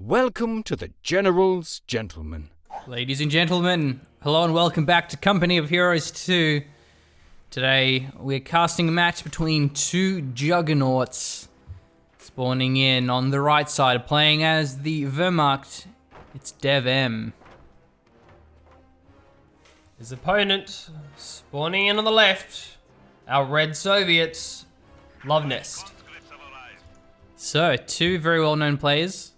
Welcome to the General's Gentlemen. Ladies and gentlemen, hello and welcome back to Company of Heroes 2. Today, we're casting a match between two juggernauts. Spawning in on the right side, playing as the Wehrmacht, it's DevM. His opponent, spawning in on the left, our Red Soviets, Luvnest. So, two very well-known players.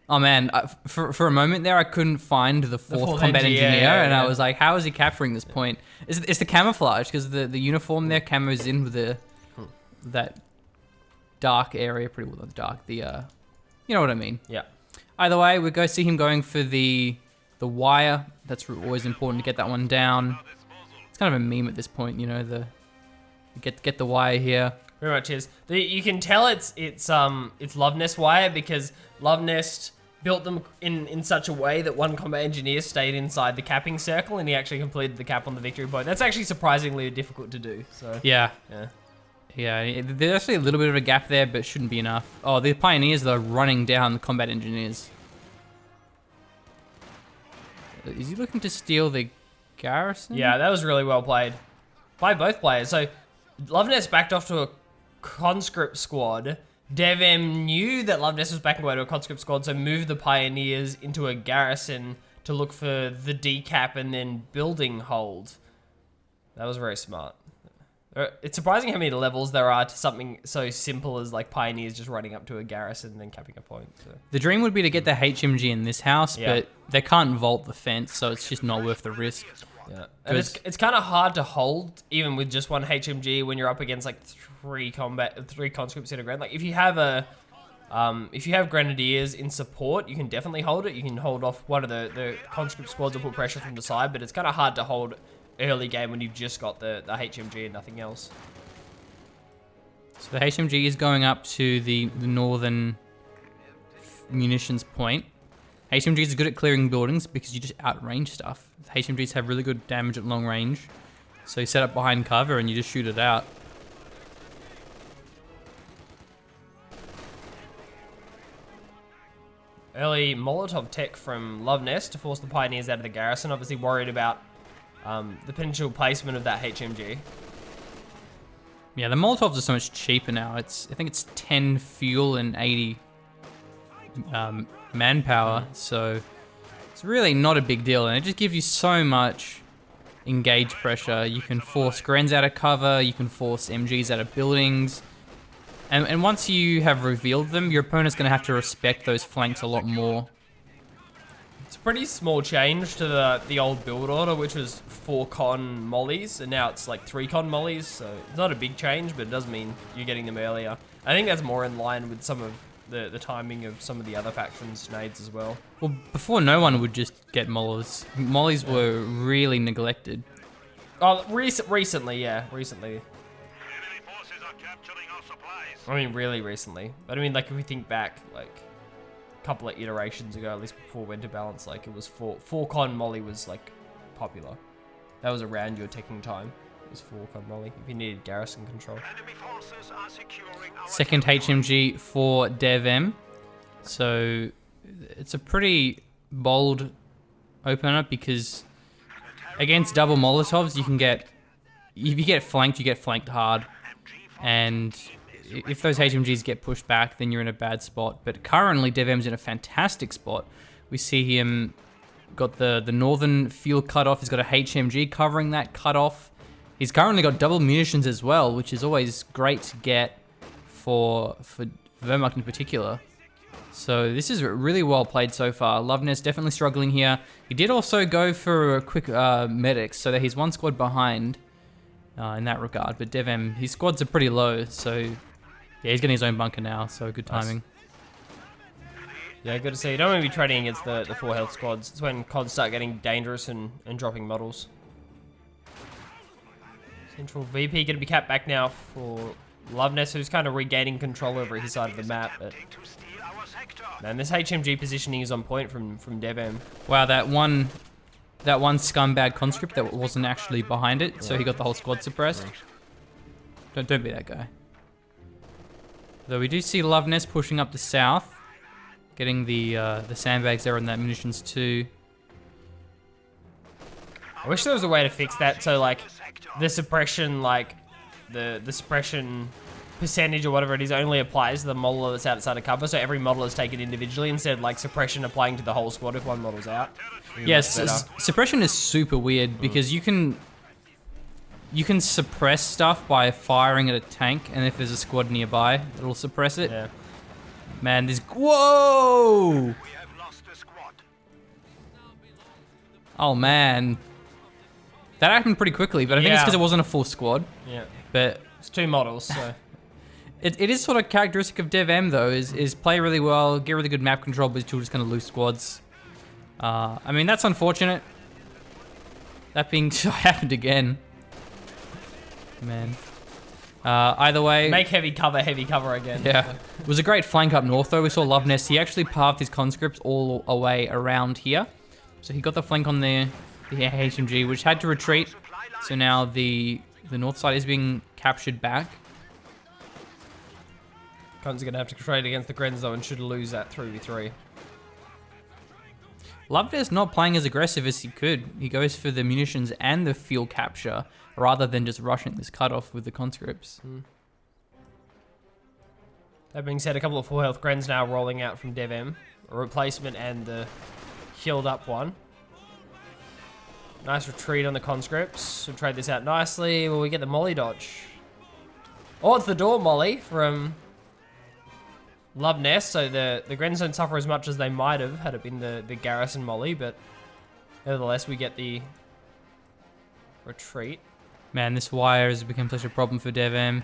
Oh man, for a moment there I couldn't find the fourth combat engineer, and I was like, how is he capturing this point? It's the camouflage, because the uniform there camos in with that dark area, pretty well not dark, you know what I mean. Yeah. Either way, we go see him going for the wire. That's always important to get that one down. It's kind of a meme at this point, you know, get the wire here. Very much is. You can tell it's Luvnest wire because Luvnest built them in such a way that one combat engineer stayed inside the capping circle and he actually completed the cap on the victory point. That's actually surprisingly difficult to do. So yeah. There's actually a little bit of a gap there, but it shouldn't be enough. Oh, the pioneers are running down the combat engineers. Is he looking to steal the Garrison? Yeah, that was really well played by both players. So Luvnest backed off to a conscript squad. DevM knew that Luvnest was backing away to a conscript squad, so moved the pioneers into a garrison to look for the decap and then building hold. That was very smart. It's surprising how many levels there are to something so simple as like pioneers just running up to a garrison and then capping a point. So. The dream would be to get the HMG in this house, but they can't vault the fence, so it's just not worth the risk. Yeah, and it's kind of hard to hold even with just one HMG when you're up against like three conscripts in a ground. Like if you have grenadiers in support, you can definitely hold it. You can hold off one of the conscript squads or put pressure from the side, but it's kind of hard to hold early game when you've just got the HMG and nothing else. So the HMG is going up to the northern munitions point. HMGs is good at clearing buildings because you just outrange stuff. HMGs have really good damage at long range. So you set up behind cover and you just shoot it out. Early Molotov tech from Luvnest to force the pioneers out of the garrison. Obviously worried about the potential placement of that HMG. Yeah, the Molotovs are so much cheaper now. I think it's 10 fuel and 80 manpower, so it's really not a big deal, and it just gives you so much engage pressure. You can force Grens out of cover, you can force MGs out of buildings, and once you have revealed them, your opponent's going to have to respect those flanks a lot more. It's a pretty small change to the old build order, which was 4 con mollies, and now it's like 3 con mollies, so it's not a big change, but it does mean you're getting them earlier. I think that's more in line with some of the timing of some of the other factions' nades as well. Well, before no one would just get mollies. Mollies were really neglected. Oh, recently, yeah, recently. I mean, really recently. But I mean, like, if we think back, like, a couple of iterations ago, at least before Winter Balance, like, it was 4 con molly was, like, popular. That was around your taking time. It was 4 con molly, if you needed garrison control. Second HMG for DevM. So it's a pretty bold opener because against double Molotovs, you can get, if you get flanked hard. And if those HMGs get pushed back, then you're in a bad spot. But currently, DevM's in a fantastic spot. We see him got the northern field cutoff. He's got a HMG covering that cutoff. He's currently got double munitions as well, which is always great to get for Wehrmacht in particular. So this is really well played so far. Luvnest definitely struggling here. He did also go for a quick medics, so that he's one squad behind in that regard. But DevM, his squads are pretty low, so yeah, he's getting his own bunker now, so good timing. Yeah, good to see. You don't want to be trading against the 4 health squads. It's when CODs start getting dangerous and dropping models. Central VP going to be capped back now for Luvnest, who's kind of regaining control over his side of the map. But man, this HMG positioning is on point from DevM. Wow, that one scumbag conscript that wasn't actually behind it, so he got the whole squad suppressed. Don't be that guy. Though we do see Luvnest pushing up the south. Getting the sandbags there on that munitions too. I wish there was a way to fix that so like the suppression, like the suppression percentage or whatever it is only applies to the model that's outside of cover, so every model is taken individually instead of like suppression applying to the whole squad if one model's out. Yes, suppression is super weird because you can suppress stuff by firing at a tank, and if there's a squad nearby, it'll suppress it. Yeah. Man, this whoa! Oh man, that happened pretty quickly, but I think it's because it wasn't a full squad. Yeah. But It's 2 models, so. it is sort of characteristic of DevM though, is play really well, get really good map control, but you're just gonna lose squads. I mean, that's unfortunate. That being happened again. Man. Either way. Make heavy cover again. Yeah. It was a great flank up north though. We saw Luvnest. He actually pathed his conscripts all the way around here. So he got the flank on the HMG, which had to retreat. So now the north side is being captured back. Cons are going to have to trade against the Grens though and should lose that 3v3. Luvnest not playing as aggressive as he could. He goes for the munitions and the field capture rather than just rushing this cutoff with the conscripts. That being said, a couple of full health Grens now rolling out from DevM. A replacement and the healed up one. Nice retreat on the conscripts. We'll trade this out nicely. Will we get the molly dodge? Oh, it's the door molly from Luvnest. So the Grens don't suffer as much as they might have had it been the Garrison molly, but nevertheless we get the retreat. Man, this wire has become such a problem for DevM.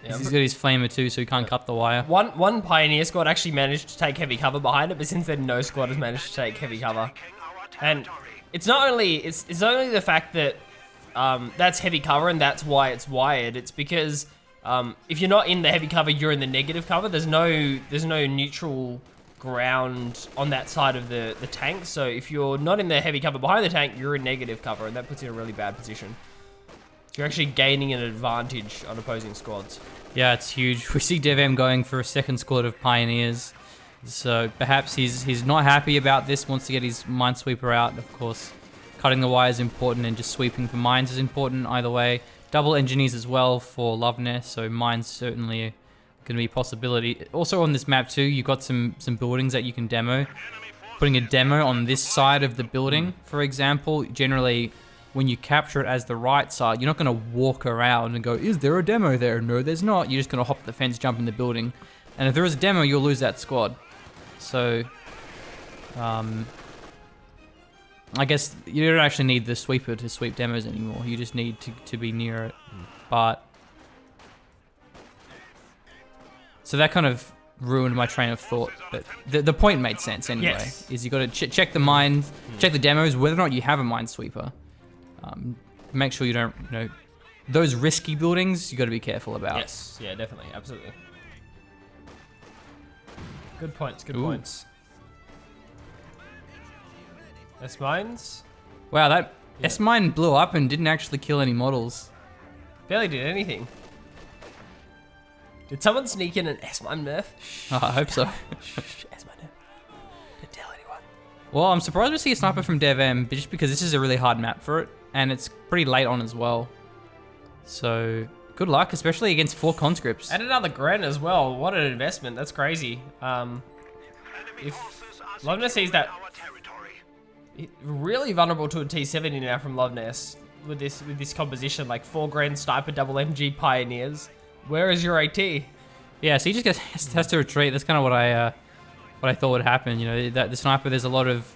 Yeah, He's got his flamer too, so he can't cut the wire. One Pioneer squad actually managed to take heavy cover behind it, but since then no squad has managed to take heavy cover. And it's not only the fact that that's heavy cover and that's why it's wired. It's because if you're not in the heavy cover, you're in the negative cover. There's no neutral ground on that side of the tank. So if you're not in the heavy cover behind the tank, you're in negative cover, and that puts you in a really bad position. You're actually gaining an advantage on opposing squads. Yeah, it's huge. We see DevM going for a second squad of Pioneers. So perhaps he's not happy about this, wants to get his Minesweeper out. Of course, cutting the wire is important and just sweeping for mines is important either way. Double engineers as well for Luvnest, so mines certainly going to be a possibility. Also on this map too, you've got some buildings that you can demo. Putting a demo on this side of the building, for example, generally when you capture it as the right side, you're not going to walk around and go, is there a demo there? No, there's not. You're just going to hop the fence, jump in the building. And if there is a demo, you'll lose that squad. So, I guess you don't actually need the sweeper to sweep demos anymore. You just need to be near it. But, so that kind of ruined my train of thought. But the point made sense anyway. Yes. Is you got to check the mines, check the demos, whether or not you have a minesweeper. Make sure you don't, those risky buildings you got to be careful about. Yes, yeah, definitely, absolutely. Good points, good Ooh. points. S-mines? Wow, that Yeah. S-mine blew up and didn't actually kill any models. Barely did anything. Did someone sneak in an S-mine nerf? I hope so. S-mine nerf. Didn't tell anyone. Well, I'm surprised to see a sniper from DevM, just because this is a really hard map for it, and it's pretty late on as well. So, good luck, especially against 4 conscripts. And another Gren as well. What an investment. That's crazy. If Luvnest sees that really vulnerable to a T70 now from Luvnest with this composition, like 4 Gren sniper double MG Pioneers. Where is your AT? Yeah, so he just has to retreat. That's kind of what I thought would happen. That the sniper, there's a lot of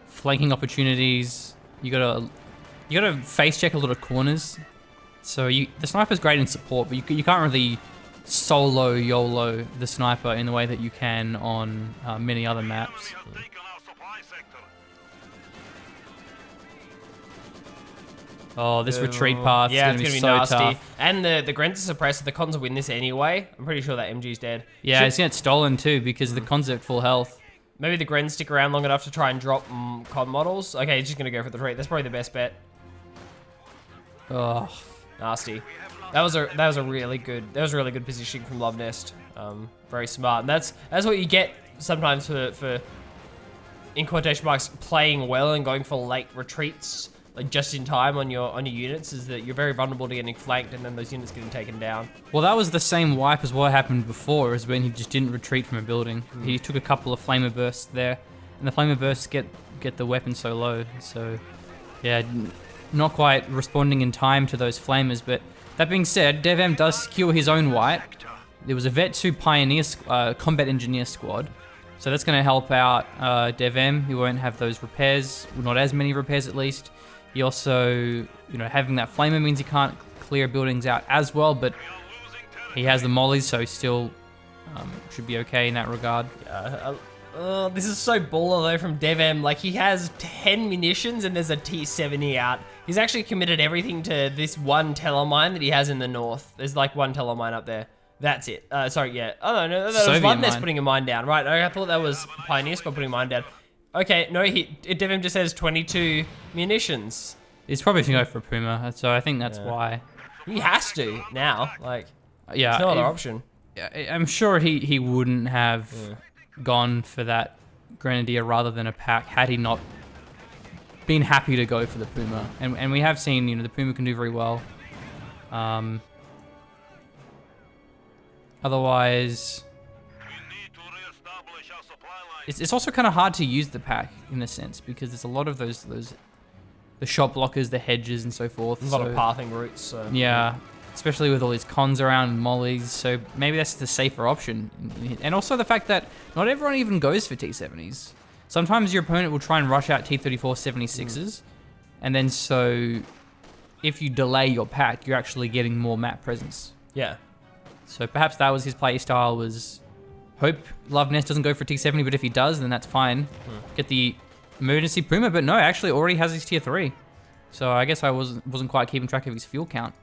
flanking opportunities. You gotta face check a lot of corners. So the sniper's great in support, but you can't really solo YOLO the sniper in the way that you can on many other maps. Oh, this retreat path is going to be so nasty. tough. And the Grens are suppressed, so the cons will win this anyway. I'm pretty sure that MG's dead. Yeah, it's going to get stolen too because the cons are at full health. Maybe the Grens stick around long enough to try and drop con models. Okay, he's just going to go for the retreat. That's probably the best bet. Oh, Nasty. That was a really good positioning from Luvnest. Very smart. And that's what you get sometimes for in quotation marks playing well and going for late retreats like just in time on your units is that you're very vulnerable to getting flanked and then those units getting taken down. Well, that was the same wipe as what happened before, is when he just didn't retreat from a building. He took a couple of flamer bursts there, and the flamer bursts get the weapon so low. So, yeah, not quite responding in time to those flamers. But that being said, DevM does secure his own wipe. There was a Vet 2 Pioneer Combat Engineer squad. So that's going to help out DevM. He won't have those repairs, well, not as many repairs at least. He also, having that flamer means he can't clear buildings out as well, but he has the mollies, so he still should be okay in that regard. This is so baller though from DevM. Like, he has 10 munitions and there's a T-70 out. He's actually committed everything to this one telemine that he has in the north. There's like one telemine up there. That's it. Sorry, yeah. Oh, no, that was Luvnest putting a mine down. Right, I thought that was Pioneer Squad putting a mine down. Okay, no, DevM just has 22 munitions. He's probably going to go for Puma, so I think that's why. He has to now. Like, yeah, there's no other option. I'm sure he wouldn't have gone for that Grenadier rather than a pack had he not been happy to go for the Puma. And we have seen, the Puma can do very well. Otherwise, it's also kind of hard to use the pack in a sense because there's a lot of those the shot blockers, the hedges, and so forth. A lot of pathing routes. So. Yeah, especially with all these cons around and mollies. So maybe that's the safer option. And also the fact that not everyone even goes for T70s. Sometimes your opponent will try and rush out T-34 76s, and then so if you delay your pack, you're actually getting more map presence. Yeah. So perhaps that was his play style, was hope Luvnest doesn't go for T-70, but if he does, then that's fine. Get the emergency Puma, but no, actually already has his tier 3. So I guess I wasn't quite keeping track of his fuel count.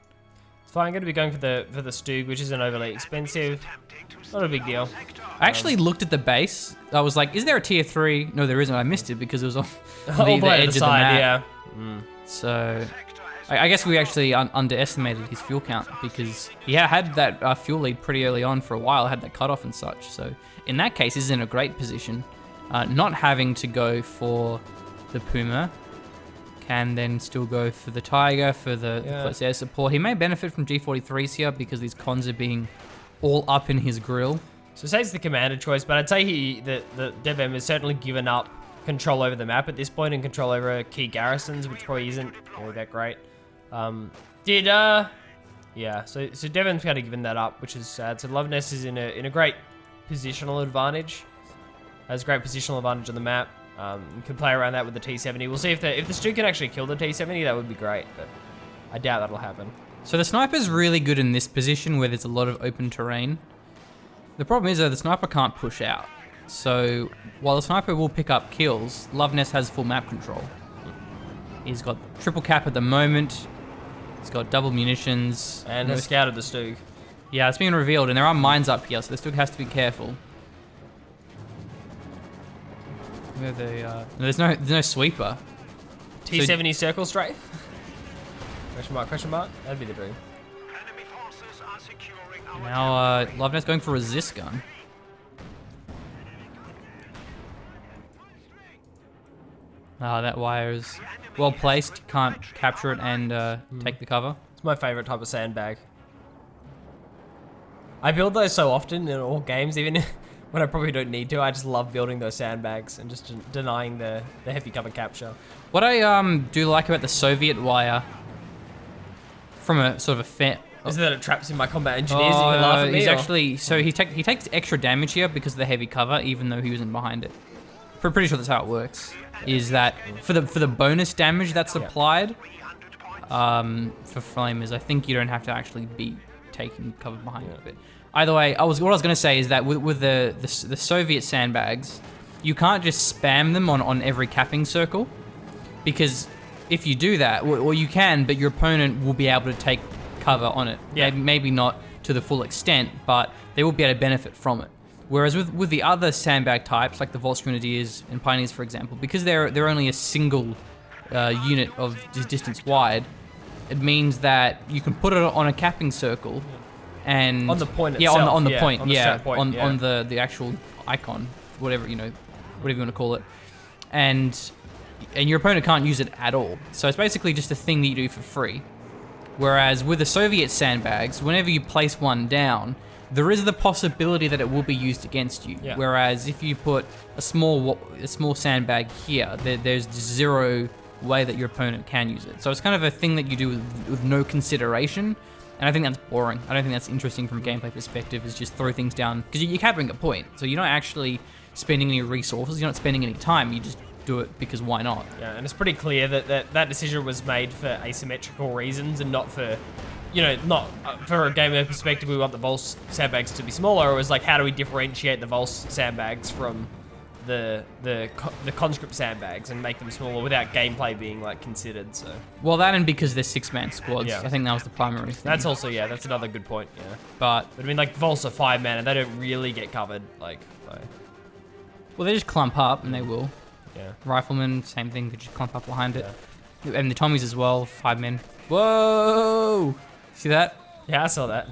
It's fine, I'm going to be going for the Stug, which isn't overly expensive. Not a big deal. I actually looked at the base. I was like, is there a tier 3? No, there isn't. I missed it because it was on the edge of the map. Yeah. So I guess we actually underestimated his fuel count because he had that fuel lead pretty early on for a while, had that cutoff and such. So in that case, he's in a great position. Not having to go for the Puma, can then still go for the Tiger, for the close air support. He may benefit from G43s here because these cons are being all up in his grill. So say it's the commander choice, but I'd say the DevM has certainly given up control over the map at this point and control over key garrisons, which probably isn't really that great. Yeah, so DevM's kind of given that up, which is sad. So Luvnest is in a great positional advantage. Has great positional advantage on the map. Can play around that with the T-70. We'll see if the Stu can actually kill the T-70, that would be great, but I doubt that'll happen. So the sniper's really good in this position where there's a lot of open terrain. The problem is though, the sniper can't push out. So while the sniper will pick up kills, Luvnest has full map control. He's got triple cap at the moment. He's got double munitions. And has scouted the Stug. Yeah, it's been revealed, and there are mines up here, so the Stug has to be careful. Where they there's no sweeper. T-70 circle strafe? Question mark? That'd be the dream. Now Luvnest going for a resist gun. That wire is well placed. Can't capture it and take the cover. It's my favorite type of sandbag. I build those so often in all games, even when I probably don't need to. I just love building those sandbags and just denying the heavy cover capture. What I do like about the Soviet wire, from a sort of a fair... Is that it traps in my combat engineers? Oh, you can laugh at me, he's actually... So he takes extra damage here because of the heavy cover, even though he wasn't behind it. Pretty sure that's how it works. Is that for the bonus damage that's applied for flamers, I think you don't have to actually be taking cover behind it. But either way, what I was going to say is that with the Soviet sandbags, you can't just spam them on every capping circle, because if you do that, or you can, but your opponent will be able to take cover on it. Yeah. Maybe not to the full extent, but they will be able to benefit from it. Whereas with the other sandbag types, like the Volksgrenadiers and Pioneers, for example, because they're only a single unit of distance wide, it means that you can put it on a capping circle, and on the point itself. On the point, on the actual icon, whatever, you know, whatever you want to call it. And your opponent can't use it at all. So it's basically just a thing that you do for free. Whereas with the Soviet sandbags, whenever you place one down, there is the possibility that it will be used against you. Yeah. Whereas if you put a small sandbag here, there's zero way that your opponent can use it. So it's kind of a thing that you do with no consideration. And I think that's boring. I don't think that's interesting from a gameplay perspective, is just throw things down. Because you can't bring a point. So you're not actually spending any resources, you're not spending any time, you just do it because why not? Yeah, and it's pretty clear that decision was made for asymmetrical reasons and not for, you know, not for a gamer perspective, we want the Vulse sandbags to be smaller. It was like, how do we differentiate the Vulse sandbags from the conscript sandbags and make them smaller without gameplay being like considered? So well, that and because they're 6-man squads, Yeah. I think that was the primary thing. that's also, yeah, that's another good point. Yeah, But I mean, like Vulse are 5-man and they don't really get covered. Like, by, well, they just clump up, and they will. yeah. Riflemen, same thing, they just clump up behind it. And the Tommies as well, 5 men. Whoa! See that? Yeah, I saw that.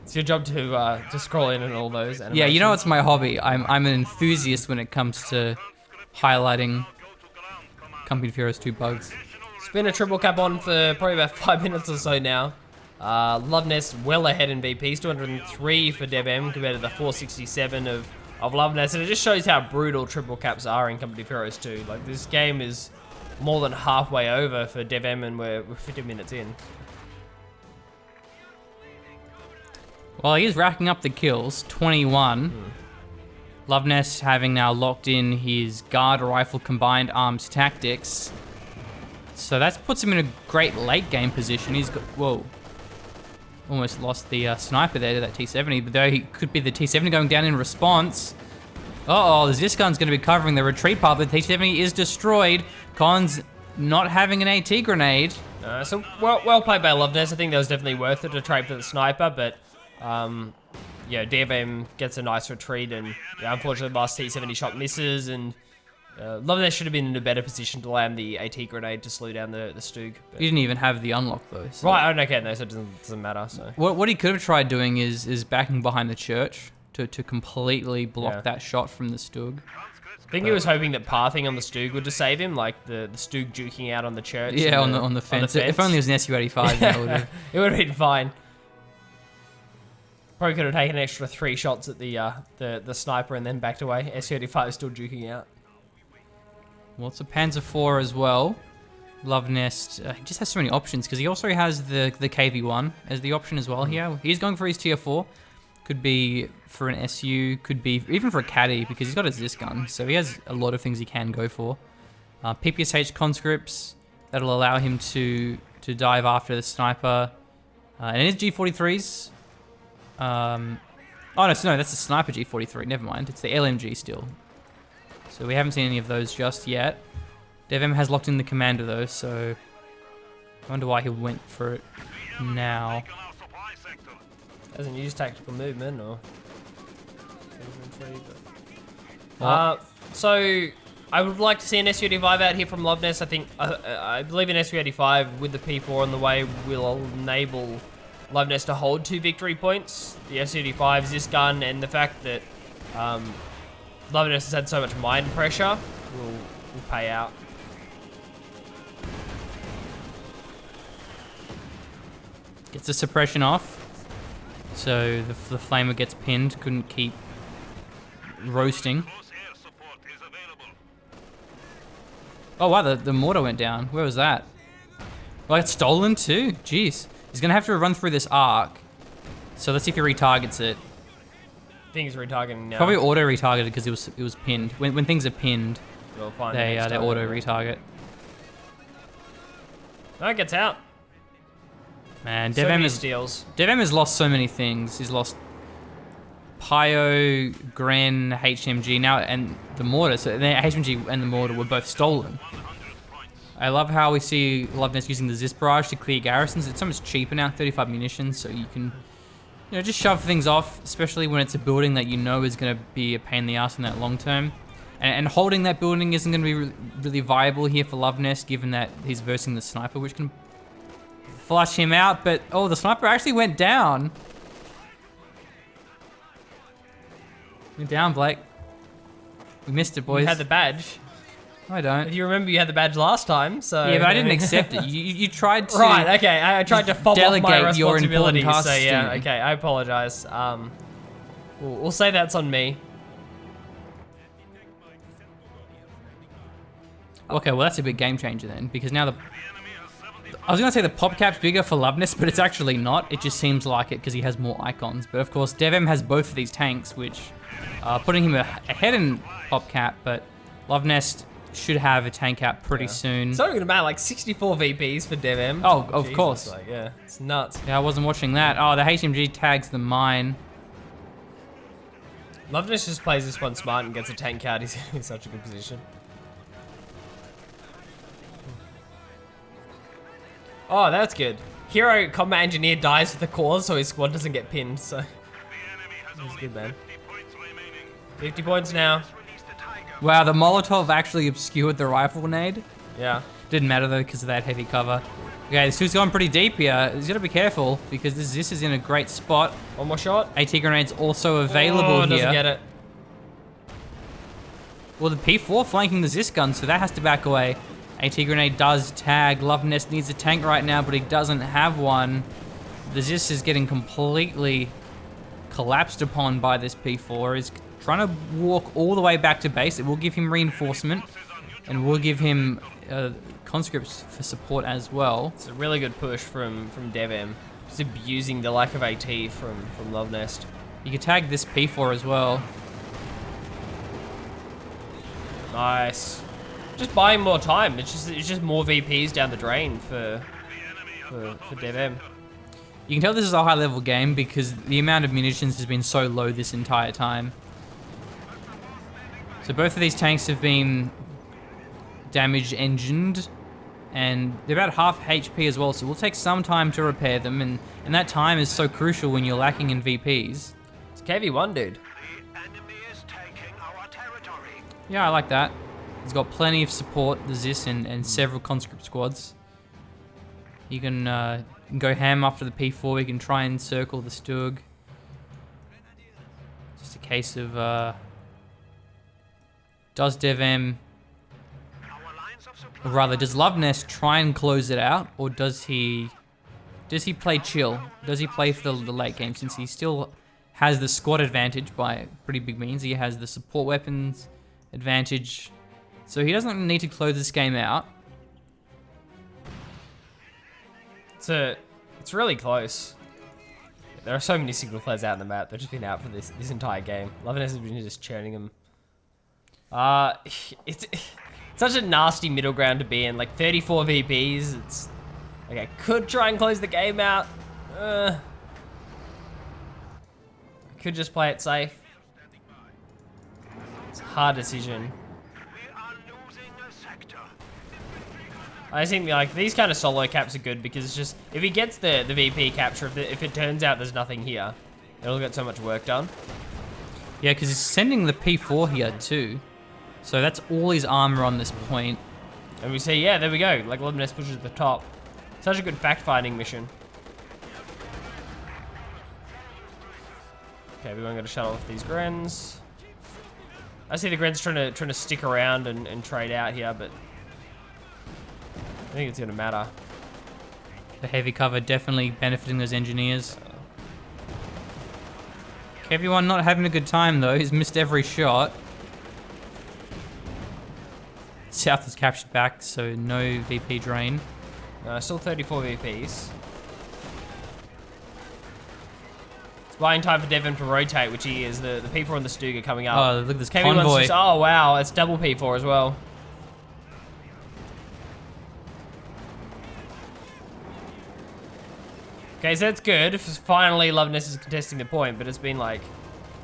It's your job to scroll in on all those animations. Yeah, you know, it's my hobby. I'm an enthusiast when it comes to highlighting Company of Heroes 2 bugs. It's been a triple cap on for probably about 5 minutes or so now. Luvnest well ahead in VPs, 203 for DevM compared to the 467 of Luvnest, and it just shows how brutal triple caps are in Company of Heroes 2. Like, this game is more than halfway over for DevM and we're 50 minutes in. Well, he is racking up the kills, 21. Luvnest having now locked in his guard rifle combined arms tactics. So that puts him in a great late game position. He's got, whoa. Almost lost the sniper there to that T-70, but though he could be the T-70 going down in response. Uh-oh, the Ziskun's going to be covering the retreat path, but the T-70 is destroyed. Con's not having an AT grenade. So well played by Luvnest. I think that was definitely worth it to trade for the sniper, but yeah, DevM gets a nice retreat, and yeah, unfortunately the last T-70 shot misses, and Luvnest should have been in a better position to land the AT grenade to slow down the Stug. But... He didn't even have the unlock though. So. Right, okay, no, so it doesn't matter. So What he could have tried doing is backing behind the church to completely block that shot from the Stug. I think he was hoping that pathing on the Stug would just save him, like the Stug juking out on the church. Yeah, on the fence. If only it was an SU-85, that would have. It would have been fine. Probably could have taken an extra 3 shots at the sniper and then backed away. SU-85 is still juking out. Well, it's a Panzer IV as well. Luvnest he just has so many options because he also has the KV-1 as the option as well here. He's going for his tier 4. Could be for an SU, could be even for a caddy because he's got a Zis gun. So he has a lot of things he can go for. PPSH conscripts, that'll allow him to dive after the sniper. And his G43s. Oh, no, that's the sniper G43. Never mind. It's the LMG still. So we haven't seen any of those just yet. DevM has locked in the commander though, so I wonder why he went for it now. Hasn't used tactical movement or. So I would like to see an SU-85 out here from Luvnest. I think I believe an SU-85 with the P4 on the way will enable Luvnest to hold 2 victory points. The SU-85's this gun, and the fact that Luvnest has had so much mine pressure will pay out. Gets the suppression off. So the flamer gets pinned, couldn't keep roasting. Oh wow, the mortar went down. Where was that? Well, it's stolen too? Jeez. He's gonna have to run through this arc. So let's see if he retargets it. I think he's retargeting now. Probably auto retargeted because it was pinned. When things are pinned, We'll find they the next auto target. retarget. No, it gets out. Man, So many DevM steals. has lost so many things. He's lost Pio, Gren, HMG now, and the mortar. So the HMG and the mortar were both stolen. I love how we see Luvnest using the Zis barrage to clear garrisons. It's so much cheaper now, 35 munitions, so you can, just shove things off, especially when it's a building that you know is going to be a pain in the ass in that long term. And holding that building isn't going to be really viable here for Luvnest, given that he's versing the sniper, which can flush him out. But, oh, the sniper actually went down. You're down, Blake. We missed it, boys. You had the badge. I don't. If you remember, you had the badge last time, so... Yeah, but I didn't accept it. You tried to... Right, okay. I tried to fob off my delegate your important responsibilities, tasks so to yeah, me. okay, I apologize. We'll say that's on me. Okay, well that's a big game changer then, because now I was gonna say the pop cap's bigger for Luvnest, but it's actually not. It just seems like it because he has more icons. But of course, DevM has both of these tanks, which putting him ahead in pop cap, but Luvnest should have a tank out pretty soon. It's not gonna matter, like 64 VPs for DevM. Oh, of Jesus, course. like, yeah, it's nuts. Yeah, I wasn't watching that. Oh, the HMG tags the mine. Luvnest just plays this one smart and gets a tank out. He's in such a good position. Oh, that's good. Hero combat engineer dies with the cause, so his squad doesn't get pinned. So that's good, man. 50 points now. Wow, the Molotov actually obscured the rifle grenade. Yeah. Didn't matter though because of that heavy cover. Okay, this dude's going pretty deep here. He's gotta be careful because this is in a great spot. One more shot. AT grenades also available here. Doesn't get it. Well, the P4 flanking the Zis gun, so that has to back away. AT grenade does tag. Luvnest needs a tank right now, but he doesn't have one. The Zis is getting completely collapsed upon by this P4. He's trying to walk all the way back to base. It will give him reinforcement, and will give him conscripts for support as well. It's a really good push from DevM. Just abusing the lack of AT from Luvnest. You could tag this P4 as well. Nice. Just buying more time. It's just more VPs down the drain for DevM. You can tell this is a high level game because the amount of munitions has been so low this entire time. So both of these tanks have been damage engined and they're about half HP as well, so we'll take some time to repair them, and that time is so crucial when you're lacking in VPs. It's KV1, dude. Yeah, I like that. He's got plenty of support, the Zis and several conscript squads. You can go ham after the P4, you can try and circle the Stug. Just a case of, does DevM, or rather, does Luvnest try and close it out, or does he play chill? Does he play for the late game, since he still has the squad advantage by pretty big means? He has the support weapons advantage, so he doesn't need to close this game out. It's really close. There are so many signal flares out on the map. They've just been out for this entire game. Luvnest has been just churning them. It's such a nasty middle ground to be in. Like 34 VPs. It's like I could try and close the game out. I could just play it safe. It's a hard decision. I think like these kind of solo caps are good because it's just if he gets the VP capture, if it turns out there's nothing here, it'll get so much work done. Yeah, because he's sending the P4 here too, so that's all his armor on this point. And we see, yeah, there we go. Like Luvnest pushes to the top. Such a good fact-finding mission. Okay, we won't go to shut off these Grens. I see the Grens trying to stick around and trade out here, but I think it's gonna matter. The heavy cover definitely benefiting those engineers. Everyone not having a good time though. He's missed every shot. South is captured back, so no VP drain. Still 34 VPs. It's buying time for Devon to rotate, which he is. The P4 and the Stug are coming up. Oh, look at this KV1's convoy. just, oh wow, it's double P4 as well. Okay, so that's good. Finally, Luvnest is contesting the point, but it's been like,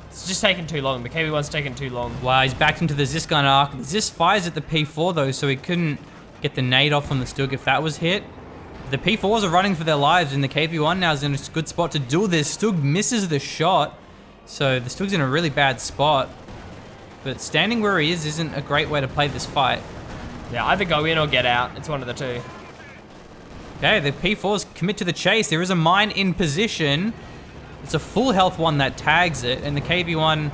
it's just taken too long. The KV1's taken too long. Wow, he's backed into the Zis gun arc. The Zis fires at the P4 though, so he couldn't get the nade off on the Stug if that was hit. The P4s are running for their lives, and the KV1 now is in a good spot to do this. Stug misses the shot, so the Stug's in a really bad spot. But standing where he is isn't a great way to play this fight. Yeah, either go in or get out. It's one of the two. Okay, the P4s commit to the chase. There is a mine in position. It's a full health one that tags it, and the KV1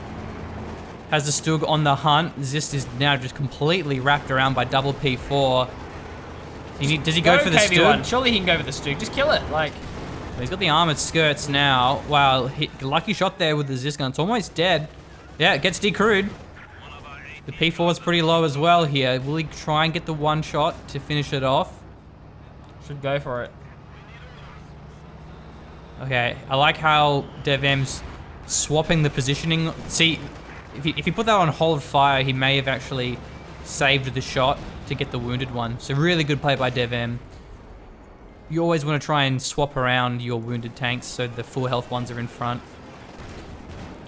has the Stug on the hunt. Zist is now just completely wrapped around by double P4. Does he go for the KV1. Stug? Surely he can go for the Stug. Just kill it. Like, He's got the armored skirts now. Wow, lucky shot there with the Zist gun. It's almost dead. Yeah, it gets decrewed. The P4 is pretty low as well here. Will he try and get the one shot to finish it off? should go for it. Okay, I like how DevM's swapping the positioning. See, if he put that on hold fire, he may have actually saved the shot to get the wounded one. So really good play by DevM. You always want to try and swap around your wounded tanks so the full health ones are in front.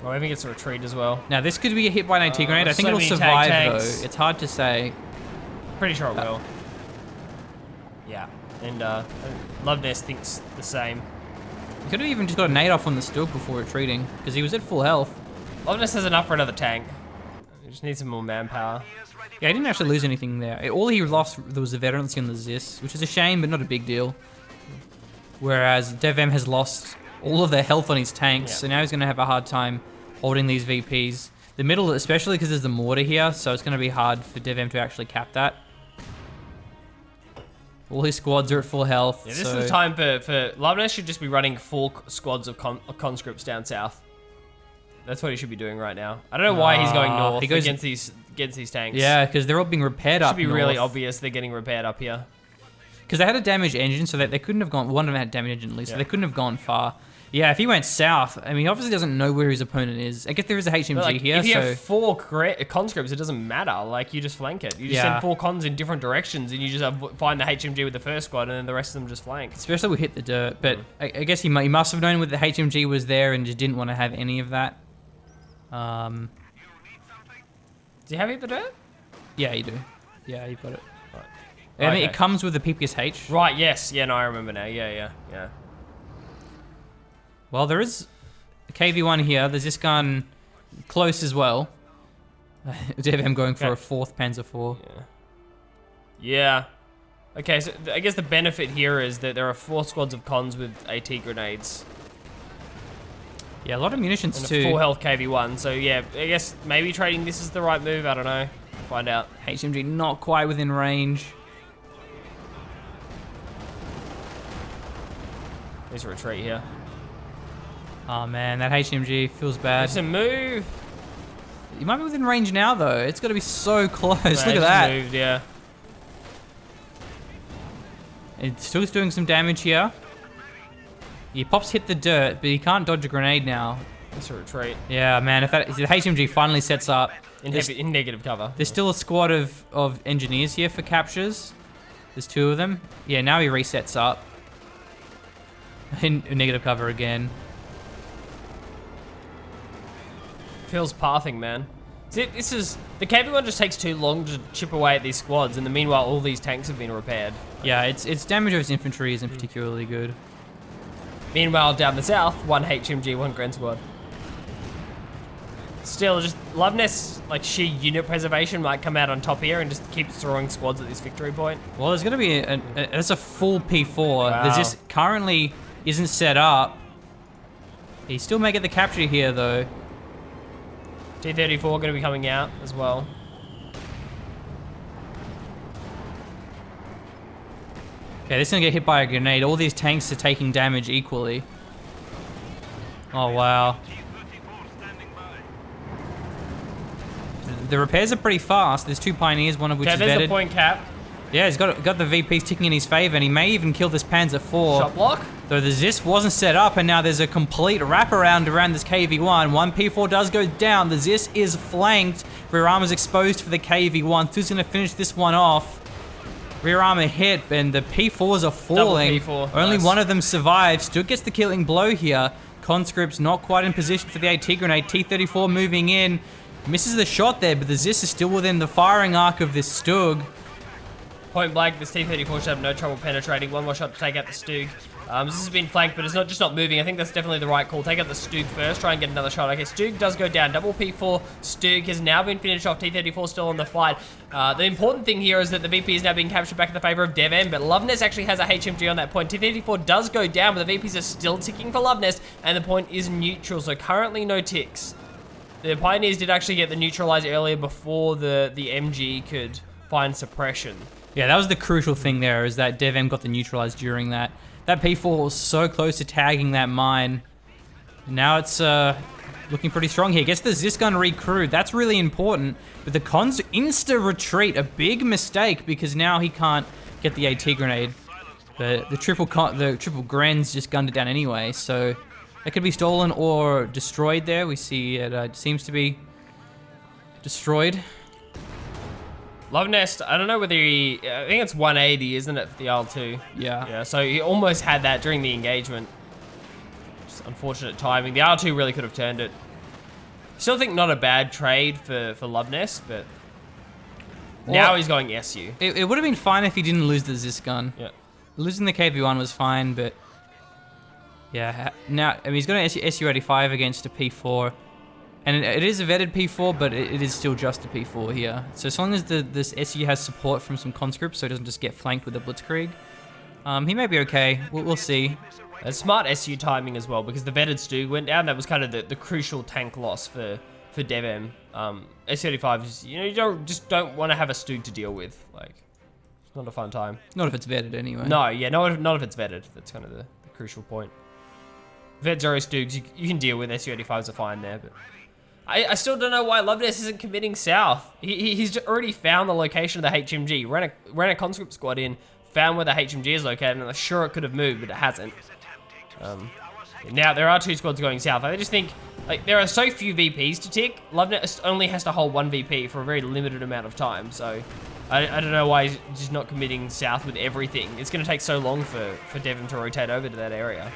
Oh, I think it's a retreat as well. Now this could be a hit by an AT grenade. I think so it'll many survive tanks. though. It's hard to say. Pretty sure it will. Yeah, and Luvnest thinks the same. He could have even just got a nade off on the Stug before retreating because he was at full health. Luvnest has enough for another tank. He just needs some more manpower. Yeah, he didn't actually lose anything there. All he lost was the veterancy on the Zis, which is a shame, but not a big deal. Whereas DevM has lost all of their health on his tanks, so now he's going to have a hard time holding these VPs. The middle, especially because there's the mortar here, so it's going to be hard for DevM to actually cap that. All his squads are at full health. Yeah, this is the time for Luvnest should just be running full squads of conscripts down south. That's what he should be doing right now. I don't know why he's going north against these tanks. Yeah, because they're all being repaired up north. It should be north. really obvious they're getting repaired up here. Because they had a damaged engine, so they couldn't have gone. One of them had a damaged engine at least, so they couldn't have gone far. Yeah, if he went south, I mean, he obviously doesn't know where his opponent is. I guess there is a HMG here, if you have 4 conscripts, it doesn't matter. Like, you just flank it. You just send 4 cons in different directions, and you just find the HMG with the first squad, and then the rest of them just flank. Especially we hit the dirt, but I guess he must have known that the HMG was there and just didn't want to have any of that. Do you have hit the dirt? Yeah, you do. Yeah, you've got it. Right. I mean, it comes with the PPSH. Right, yes. Yeah, no, I remember now. Yeah. Well, there is a KV1 here. There's this gun close as well. DevM going for a 4th Panzer IV. Yeah. Okay, so I guess the benefit here is that there are 4 squads of cons with AT grenades. Yeah, a lot of munitions and too. A full health KV1. So yeah, I guess maybe trading this is the right move. I don't know. Find out. HMG not quite within range. There's a retreat here. Oh man, that HMG feels bad. It's a move. You might be within range now though. It's got to be so close. No, Look at that. Moved, yeah. It's still doing some damage here. He pops hit the dirt, but he can't dodge a grenade now. It's a retreat. Yeah, man. If the HMG finally sets up, in negative cover. There's still a squad of engineers here for captures. There's 2 of them. Yeah, now he resets up. In negative cover again. Feels pathing, man. See, this is the KV1 just takes too long to chip away at these squads, and meanwhile all these tanks have been repaired. Yeah, its damage of its infantry isn't particularly good. Meanwhile, down the south, 1 HMG, 1 Grand Squad. Still, just Luvnest's like sheer unit preservation might come out on top here and just keeps throwing squads at this victory point. Well, there's going to be that's a full P4. Wow. There's just currently isn't set up. He still may get the capture here though. T-34 going to be coming out as well. Okay, this is going to get hit by a grenade. All these tanks are taking damage equally. Oh, wow. The repairs are pretty fast. There's 2 pioneers, one of which is vetted. There's the point cap. Yeah, he's got the VPs ticking in his favor, and he may even kill this Panzer IV. Shot block. Though the Zis wasn't set up, and now there's a complete wraparound around this KV1. 1 P4 does go down. The Zis is flanked. Rear armor's exposed for the KV1. Who's going to finish this one off? Rear armor hit, and the P4s are falling. Double P4. Only nice. one of them survives. Still gets the killing blow here. Conscript's not quite in position for the AT grenade. T-34 moving in. Misses the shot there, but the Zis is still within the firing arc of this Stug. Point blank, this T-34 should have no trouble penetrating. 1 more shot to take out the Stug. This has been flanked, but it's not just not moving. I think that's definitely the right call. Take out the Stug first, try and get another shot. Okay, Stug does go down. Double P4. Stug has now been finished off. T-34 still on the fight. The important thing here is that the VP is now being captured back in the favor of DevM, but Luvnest actually has a HMG on that point. T-34 does go down, but the VPs are still ticking for Luvnest, and the point is neutral, so currently no ticks. The Pioneers did actually get the neutralize earlier before the MG could find suppression. Yeah, that was the crucial thing there, is that DevM got the neutralize during that. That P4 was so close to tagging that mine. Now it's looking pretty strong here. Gets the Zis gun recrewed. That's really important. But the Con's insta-retreat, a big mistake, because now he can't get the AT grenade. But the triple Gren's just gunned it down anyway, so it could be stolen or destroyed there. We see it seems to be destroyed. Luvnest, I don't know whether I think it's 180, isn't it, for the R2? Yeah. Yeah, so he almost had that during the engagement. Just unfortunate timing. The R2 really could have turned it. Still think not a bad trade for Luvnest, but now he's going SU. It would have been fine if he didn't lose the Zis gun. Yeah. Losing the KV1 was fine, but yeah, now I mean he's got an SU-85 against a P4, and it is a vetted P4, but it is still just a P4 here. So as long as this SU has support from some conscripts, so it doesn't just get flanked with a Blitzkrieg, he may be okay. We'll see. And smart SU timing as well, because the vetted Stug went down. That was kind of the crucial tank loss for DevM. SU-85 is, you don't want to have a Stug to deal with. Like, it's not a fun time. Not if it's vetted anyway. No, yeah, not if it's vetted. That's kind of the crucial point. Vet Zero Stugs, you can deal with. SU-85s are fine there, but I still don't know why Luvnest isn't committing south. He's already found the location of the HMG. Ran a conscript squad in, found where the HMG is located, and I'm sure it could have moved, but it hasn't. Now there are 2 squads going south. I just think like there are so few VPs to tick. Luvnest only has to hold 1 VP for a very limited amount of time, so I don't know why he's just not committing south with everything. It's going to take so long for DevM to rotate over to that area.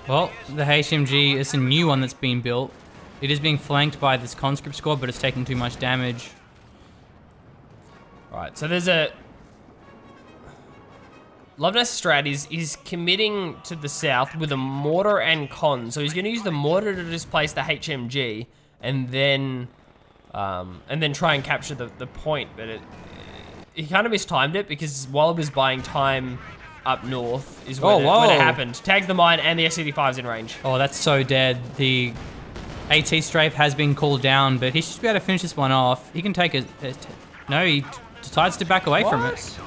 Well, the HMG is a new one that's been built. It is being flanked by this conscript squad, but it's taking too much damage. Alright, so there's a... Luvnest strat is committing to the south with a mortar and con. So he's going to use the mortar to displace the HMG and then try and capture the point. But he kind of mistimed it because while he was buying time up north is when it happened. Tags the mine and the S-85's in range. Oh, that's so dead. The AT strafe has been called down, but he should be able to finish this one off. He can take no, he decides to back away from it.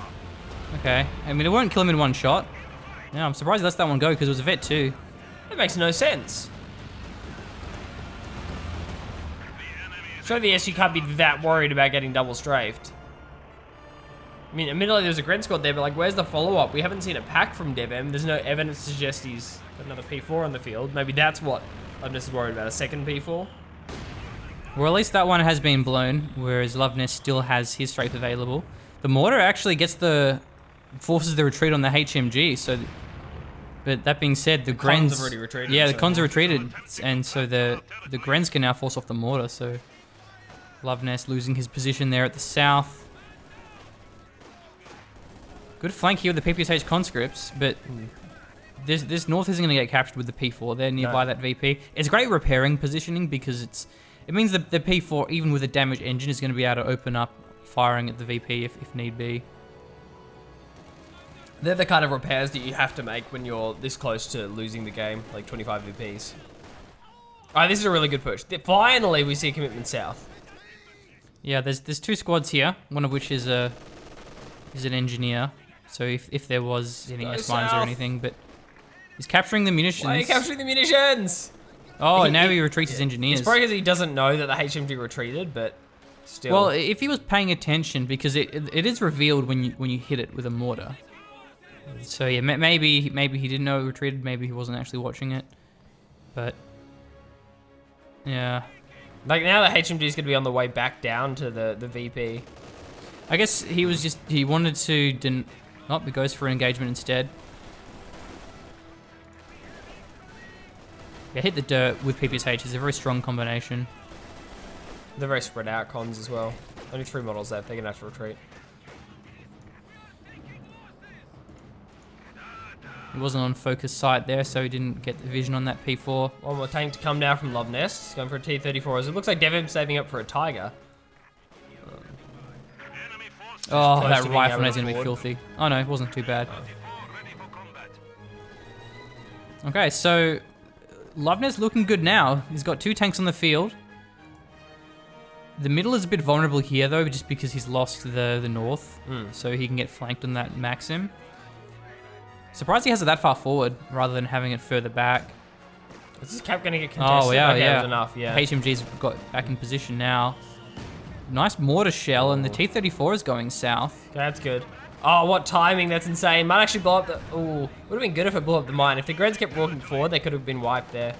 Okay, I mean, it won't kill him in one shot. Yeah, I'm surprised he lets that one go because it was a vet too. That makes no sense. Show the SU can't be that worried about getting double strafed. I mean, admittedly there's a Gren squad there, but like, where's the follow-up? We haven't seen a pack from DevM. There's no evidence to suggest he's got another P4 on the field. Maybe that's what Luvnest is worried about, a second P4. Well, at least that one has been blown, whereas Luvnest still has his strafe available. The mortar actually forces the retreat on the HMG, so... But that being said, the Grens... Cons have already retreated. Yeah, the Cons are retreated, and so the Grens can now force off the mortar, so... Luvnest losing his position there at the south. Good flank here with the PPSH conscripts, but this north isn't going to get captured with the P4. They're nearby that VP. It's great repairing positioning because it means that the P4, even with a damaged engine, is going to be able to open up firing at the VP if need be. They're the kind of repairs that you have to make when you're this close to losing the game, like 25 VPs. Alright, this is a really good push. Finally, we see a commitment south. Yeah, there's 2 squads here, one of which is an engineer. So if there was any S-mines or anything, but he's capturing the munitions. Why are you capturing the munitions? Oh, now he retreats his engineers. It's probably because he doesn't know that the HMG retreated, but still. Well, if he was paying attention, because it is revealed when you hit it with a mortar. So yeah, maybe he didn't know it retreated. Maybe he wasn't actually watching it. But yeah, like now the HMG is going to be on the way back down to the VP. I guess he wanted to not, but goes for an engagement instead. Yeah, hit the dirt with PPSH is a very strong combination. They're very spread out cons as well. Only 3 models left. They're gonna have to retreat. He wasn't on focus sight there, so he didn't get the vision on that P4. One more tank to come now from Luvnest. He's going for a T-34. As it looks like DevM's saving up for a Tiger. Oh, that rifle is going to be filthy. Oh no, it wasn't too bad. Okay, so Luvnest looking good now. He's got 2 tanks on the field. The middle is a bit vulnerable here, though, just because he's lost the north. So he can get flanked on that Maxim. Surprised he has it that far forward, rather than having it further back. Is this cap going to get contested? Oh, yeah, okay, yeah. That was enough, yeah. HMG's got back in position now. Nice mortar shell, and the T-34 is going south. Okay, that's good. Oh, what timing, that's insane. Might actually blow up the... Ooh, would have been good if it blew up the mine. If the Greds kept walking forward, they could have been wiped there.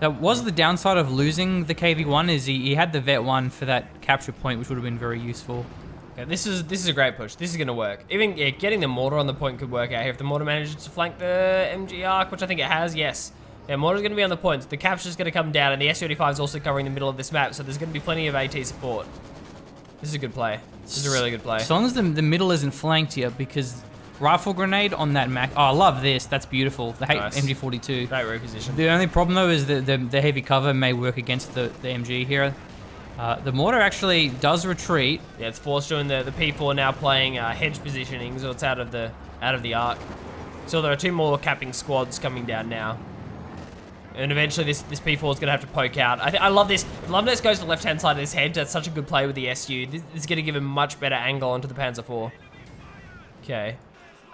That was the downside of losing the KV-1, is he had the Vet 1 for that capture point, which would have been very useful. Okay, this is a great push. This is going to work. Even getting the mortar on the point could work out here. If the mortar manages to flank the MG arc, which I think it has, yes. Yeah, mortar's going to be on the points. The capture's going to come down, and the SU-85 is also covering the middle of this map, so there's going to be plenty of AT support. This is a good play. This is a really good play. As long as the middle isn't flanked here, because rifle grenade on that Mac. Oh, I love this. That's beautiful. The Nice. MG42. Great reposition. The only problem, though, is that the heavy cover may work against the MG here. The mortar actually does retreat. Yeah, it's forced doing the P4 now playing hedge positioning, so it's out of the arc. So there are 2 more capping squads coming down now. And eventually this P4 is going to have to poke out. I love this. If Luvnest goes to the left-hand side of his head, that's such a good play with the SU. This is going to give him much better angle onto the Panzer IV. Okay.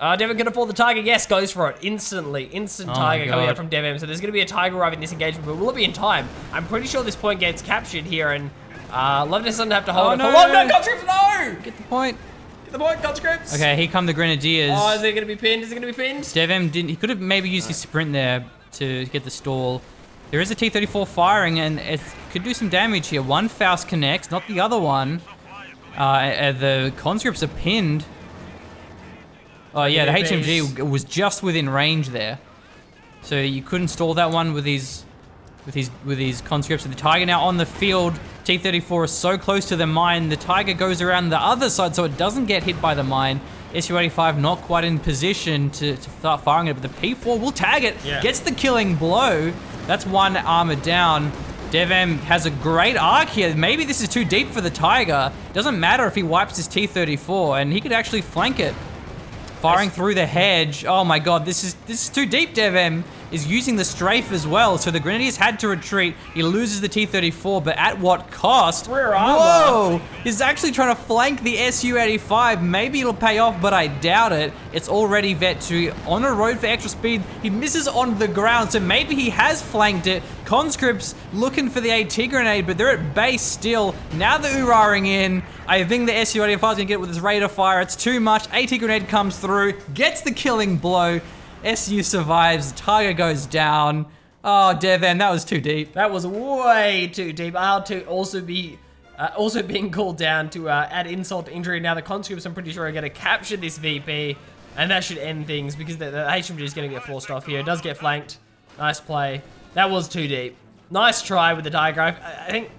Devon can afford the Tiger. Yes, goes for it. Instantly. Instant Oh Tiger my coming God. out from DevM. So there's going to be a Tiger arriving in this engagement, but will it be in time? I'm pretty sure this point gets captured here, and Luvnest doesn't have to hold it no. for long. No, conscripts, no! Get the point. Get the point, conscripts! Okay, here come the Grenadiers. Oh, is it going to be pinned? Is it going to be pinned? DevM didn't. He could have maybe used his sprint there to get the stall. There is a T-34 firing, and it could do some damage here. One Faust connects, not the other one. The conscripts are pinned. Oh yeah, the HMG was just within range there, so you couldn't stall that one with his conscripts. And the Tiger now on the field. T-34 is so close to the mine. The Tiger goes around the other side, so it doesn't get hit by the mine. SU-85 not quite in position to start firing it, but the P4 will tag it. Yeah. Gets the killing blow. That's one armor down. DevM has a great arc here. Maybe this is too deep for the Tiger. Doesn't matter if he wipes his T-34, and he could actually flank it. Firing through the hedge. Oh my god, this is too deep. DevM is using the strafe as well, so the Grenadiers had to retreat. He loses the T-34, but at what cost? Rear armor. Whoa! He's actually trying to flank the SU-85. Maybe it'll pay off, but I doubt it. It's already Vet 2 on a road for extra speed. He misses on the ground, so maybe he has flanked it. Conscripts looking for the AT grenade, but they're at base still. Now they're ooh-ahhing in. I think the SU-85 is going to get it with his radar fire. It's too much. AT grenade comes through, gets the killing blow. SU survives. Tiger goes down. Oh, DevM, that was too deep. That was way too deep. R2 also being called down to add insult to injury. Now the conscripts, I'm pretty sure, are going to capture this VP, and that should end things because the HMG is going to get forced off here. It does get flanked. Nice play. That was too deep. Nice try with the Tiger. I think,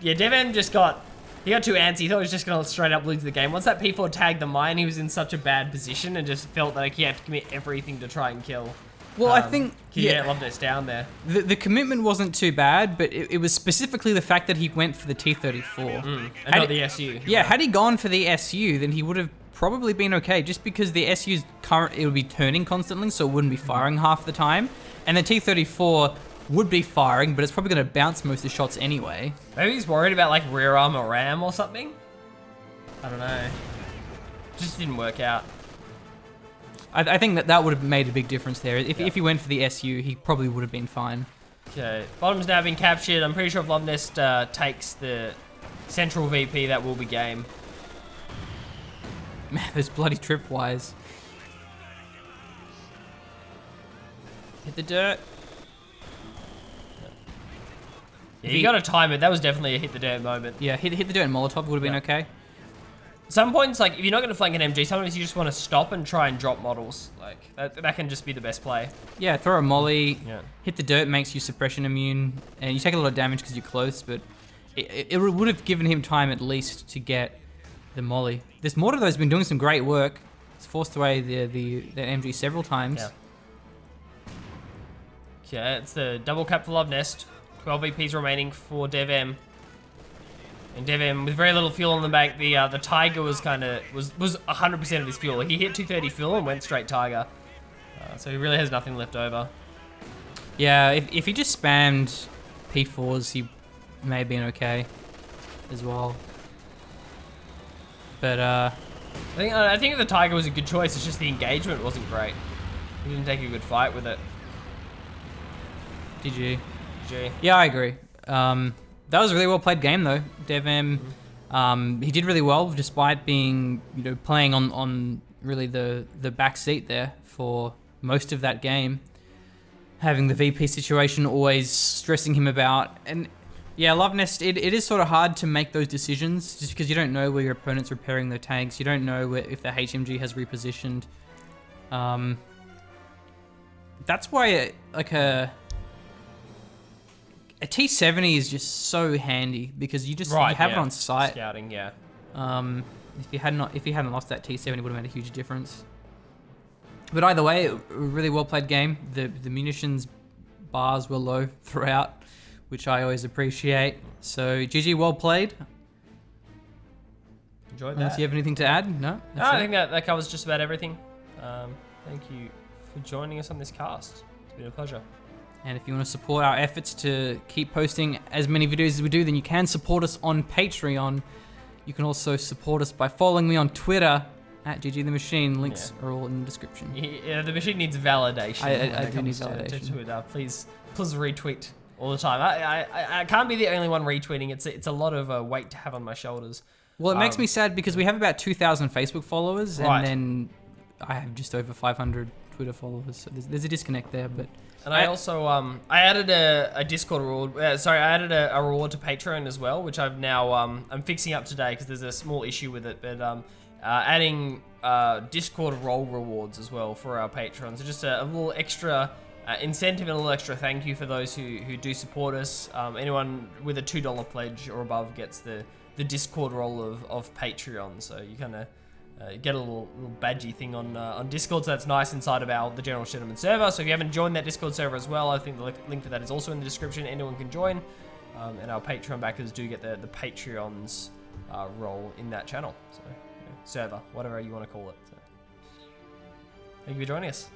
yeah, DevM just got... He got too antsy. He thought he was just going to straight up lose the game. Once that P4 tagged the mine, he was in such a bad position and just felt like he had to commit everything to try and kill. Well, I think... Yeah, Luvnest down there. The commitment wasn't too bad, but it was specifically the fact that he went for the T-34. And not the SU. Yeah, had he gone for the SU, then he would have probably been okay, just because the SU's it would be turning constantly, so it wouldn't be firing half the time. And the T-34 would be firing, but it's probably going to bounce most of the shots anyway. Maybe he's worried about like rear armor RAM or something? I don't know. Just didn't work out. I think that would have made a big difference there. If he went for the SU, he probably would have been fine. Okay, bottom's now been captured. I'm pretty sure if Luvnest takes the central VP, that will be game. Man, those bloody tripwires. Hit the dirt. Yeah, you got to time it. That was definitely a hit the dirt moment. Yeah, hit the dirt and Molotov would have been okay. Some points, like, if you're not going to flank an MG, sometimes you just want to stop and try and drop models. Like, that can just be the best play. Yeah, throw a molly, Yeah. hit the dirt, makes you suppression immune, and you take a lot of damage because you're close, but it would have given him time at least to get the molly. This mortar, though, has been doing some great work. It's forced away the MG several times. Yeah. Okay, it's the double cap for Luvnest. 12 VPs remaining for DevM. And DevM, with very little fuel on the bank, the Tiger was 100% of his fuel. He hit 230 fuel and went straight Tiger. So he really has nothing left over. Yeah, if he just spammed P4s, he may have been okay. as well. But I think the Tiger was a good choice. It's just the engagement wasn't great. He didn't take a good fight with it. GG. GG. Yeah, I agree. That was a really well played game though. DevM, he did really well despite being, playing on really the back seat there for most of that game. Having the VP situation always stressing him about. And yeah, Luvnest, it is sort of hard to make those decisions just because you don't know where your opponent's repairing their tanks. You don't know if the HMG has repositioned. That's why a T70 is just so handy because you have it on site. Scouting, yeah. If you hadn't lost that T70, it would have made a huge difference. But either way, a really well played game. The munitions bars were low throughout, which I always appreciate. So GG, well played. Enjoyed that. Unless you have anything to add? No? I think that covers just about everything. Thank you for joining us on this cast. It's been a pleasure. And if you want to support our efforts to keep posting as many videos as we do, then you can support us on Patreon. You can also support us by following me on Twitter at GGTheMachine. Links are all in the description. Yeah, the machine needs validation. I do need validation. To Twitter. Please retweet all the time. I can't be the only one retweeting. It's a lot of weight to have on my shoulders. Well, it makes me sad because we have about 2,000 Facebook followers, Right. and then I have just over 500 Twitter followers. So there's a disconnect there, but. And I also I added a Discord reward. I added a reward to Patreon as well, which I've now I'm fixing up today because there's a small issue with it. But adding Discord role rewards as well for our patrons. So just a little extra incentive and a little extra thank you for those who do support us. Anyone with a $2 pledge or above gets the Discord role of Patreon. So you kind of get a little badgy thing on Discord, so that's nice inside of the General Gentleman server. So if you haven't joined that Discord server as well, I think the link for that is also in the description. Anyone can join, and our Patreon backers do get the Patreon's role in that channel. So server, whatever you want to call it. So, thank you for joining us.